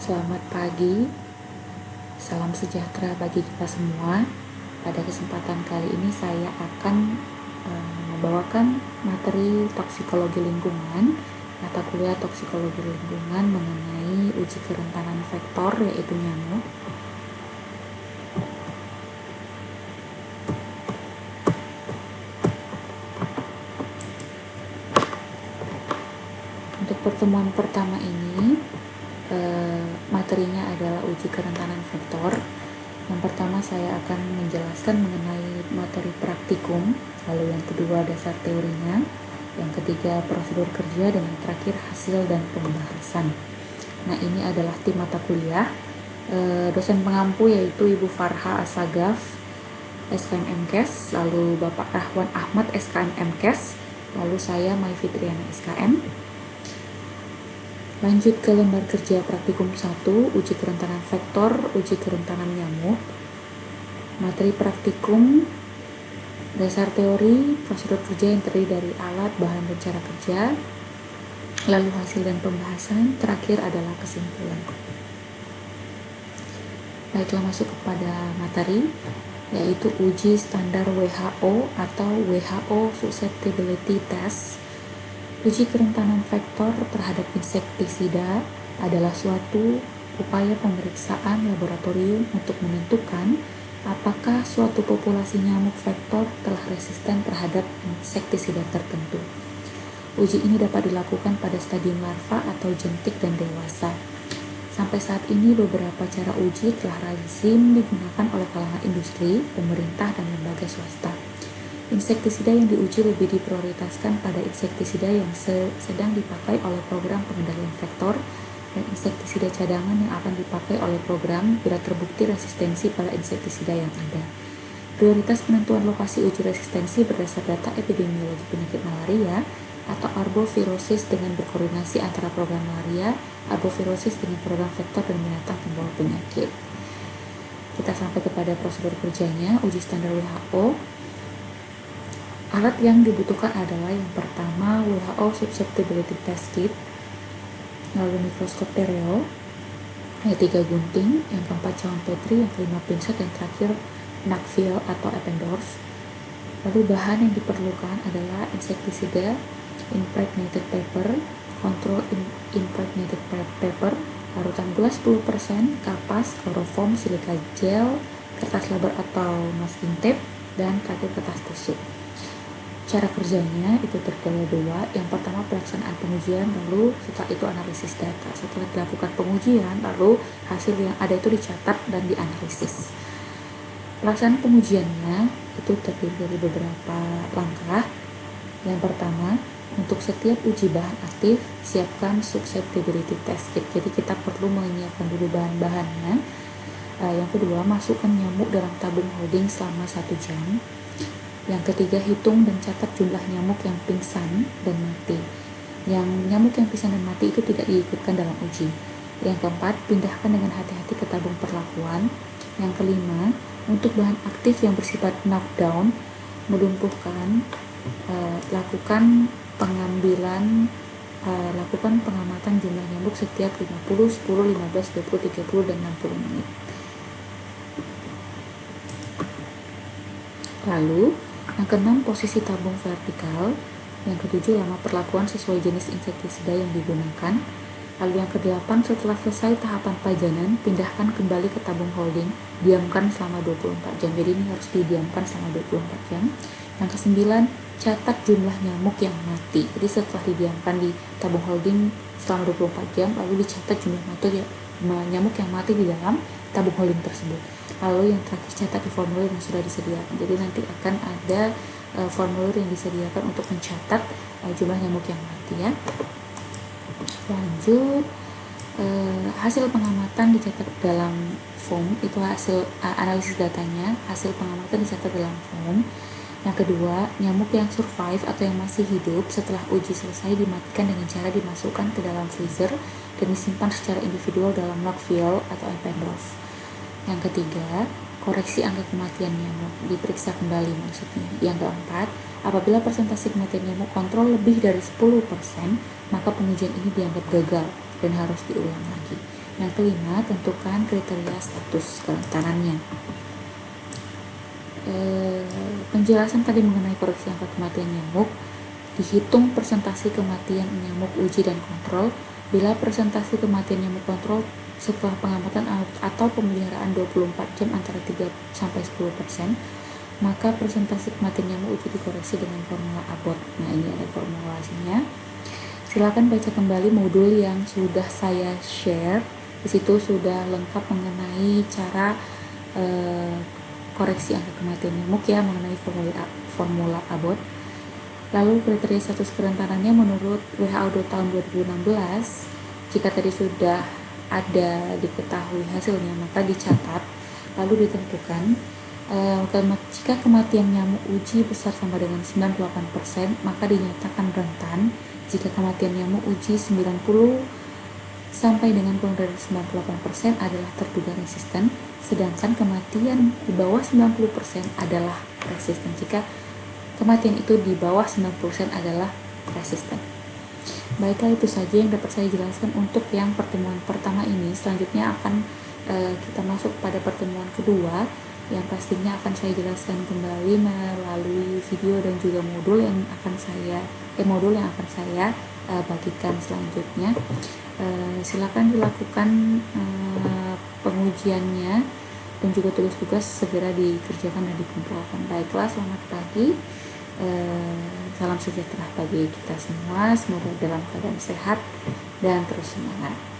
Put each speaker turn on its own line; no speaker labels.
Selamat pagi, salam sejahtera bagi kita semua. Pada kesempatan kali ini saya akan membawakan materi toksikologi lingkungan, mata kuliah toksikologi lingkungan mengenai uji kerentanan vektor yaitu nyamuk. Untuk pertemuan pertama ini materinya adalah uji kerentanan vektor. Yang pertama saya akan menjelaskan mengenai materi praktikum, lalu yang kedua dasar teorinya, yang ketiga prosedur kerja, dan yang terakhir hasil dan pembahasan. Nah, ini adalah tim mata kuliah. Dosen pengampu yaitu Ibu Farha Asagaf, SKM MKes, lalu Bapak Rahwan Ahmad, SKM MKes, lalu saya Mai Fitriana, SKM. Lanjut ke lembar kerja praktikum 1, uji kerentanan vektor, uji kerentanan nyamuk. Materi praktikum, dasar teori, prosedur kerja yang terdiri dari alat, bahan, dan cara kerja. Lalu hasil dan pembahasan, terakhir adalah kesimpulan. Baiklah, masuk kepada materi, yaitu uji standar WHO atau WHO Susceptibility Test. Uji kerentanan vektor terhadap insektisida adalah suatu upaya pemeriksaan laboratorium untuk menentukan apakah suatu populasi nyamuk vektor telah resisten terhadap insektisida tertentu. Uji ini dapat dilakukan pada stadium larva atau jentik dan dewasa. Sampai saat ini beberapa cara uji telah lazim digunakan oleh kalangan industri, pemerintah, dan lembaga swasta. Insektisida yang diuji lebih diprioritaskan pada insektisida yang sedang dipakai oleh program pengendalian vektor dan insektisida cadangan yang akan dipakai oleh program bila terbukti resistensi pada insektisida yang ada. Prioritas penentuan lokasi uji resistensi berdasar data epidemiologi penyakit malaria atau arbovirosis dengan berkoordinasi antara program malaria, arbovirosis dengan program vektor dan binatang pembawa penyakit. Kita sampai kepada prosedur kerjanya, uji standar WHO. Alat yang dibutuhkan adalah yang pertama WHO Susceptibility Test Kit, lalu mikroskop stereo, yang 3 gunting, yang keempat cawan Petri, yang kelima pinset, yang terakhir Nakvil atau Eppendorf. Lalu bahan yang diperlukan adalah insektisida, impregnated paper, control impregnated paper, larutan gelas 10%, kapas, kloroform, silika gel, kertas lebar atau masking tape, dan terakhir kertas tusuk. Cara kerjanya itu terdiri dua. Yang pertama pelaksanaan pengujian, lalu setelah itu analisis data. Setelah dilakukan pengujian, lalu hasil yang ada itu dicatat dan dianalisis. Pelaksanaan pengujiannya itu terdiri dari beberapa langkah. Yang pertama, untuk setiap uji bahan aktif, siapkan susceptibility test kit. Jadi kita perlu menyiapkan dulu bahan-bahannya. Yang kedua, masukkan nyamuk dalam tabung holding selama 1 jam. Yang ketiga, hitung dan catat jumlah nyamuk yang pingsan dan mati. Yang nyamuk yang pingsan dan mati itu tidak diikutkan dalam uji. Yang keempat, pindahkan dengan hati-hati ke tabung perlakuan. Yang kelima, untuk bahan aktif yang bersifat knockdown, melumpuhkan, lakukan pengamatan jumlah nyamuk setiap 50, 10, 15, 20, 30, dan 60 menit. Lalu, yang keenam, posisi tabung vertikal. Yang ketujuh, lama perlakuan sesuai jenis insektisida yang digunakan. Lalu yang kedelapan, setelah selesai tahapan pajanan, pindahkan kembali ke tabung holding, diamkan selama 24 jam. Jadi ini harus didiamkan selama 24 jam. Yang kesembilan, catat jumlah nyamuk yang mati. Jadi setelah didiamkan di tabung holding selama 24 jam, lalu dicatat jumlah nyamuk yang mati di dalam tabung holding tersebut. Lalu yang terakhir, catat di formulir yang sudah disediakan. Jadi nanti akan ada formulir yang disediakan untuk mencatat jumlah nyamuk yang mati ya. Lanjut, hasil pengamatan dicatat dalam form. Itu hasil analisis datanya. Hasil pengamatan dicatat dalam form. Yang kedua, nyamuk yang survive atau yang masih hidup setelah uji selesai dimatikan dengan cara dimasukkan ke dalam freezer dan disimpan secara individual dalam Nakvil atau Eppendorf. Yang ketiga, koreksi angka kematian nyamuk, diperiksa kembali maksudnya. Yang keempat, apabila persentase kematian nyamuk kontrol lebih dari 10%, maka pengujian ini dianggap gagal dan harus diulang lagi. Yang kelima, tentukan kriteria status kerentanannya. Penjelasan tadi mengenai koreksi angka kematian nyamuk, dihitung persentase kematian nyamuk uji dan kontrol. Bila persentase kematian nyamuk kontrol setelah pengamatan atau pemeliharaan 24 jam antara 3-10%, maka persentase kematian nyamuk uji dikoreksi dengan formula Abbott. Nah, ini ada formulasinya. Silakan baca kembali modul yang sudah saya share. Di situ sudah lengkap mengenai cara koreksi angka kematian nyamuk ya, mengenai formula Abbott. Lalu kriteria status kerentanannya menurut WHO tahun 2016, jika tadi sudah ada diketahui hasilnya maka dicatat, lalu ditentukan jika kematian nyamuk uji besar sama dengan 98%, maka dinyatakan rentan. Jika kematian nyamuk uji 90 sampai dengan kurang dari 98% adalah terduga resisten, sedangkan kematian di bawah 90% adalah resisten. Jika kematian itu di bawah 90% adalah resisten. Baiklah, itu saja yang dapat saya jelaskan untuk yang pertemuan pertama ini. Selanjutnya akan kita masuk pada pertemuan kedua, yang pastinya akan saya jelaskan kembali melalui video dan juga modul yang akan saya bagikan selanjutnya. Silakan dilakukan pengujiannya dan juga tugas-tugas segera dikerjakan dan dikumpulkan. Baiklah, selamat pagi. Salam sejahtera bagi kita semua. Semoga dalam keadaan sehat dan terus semangat.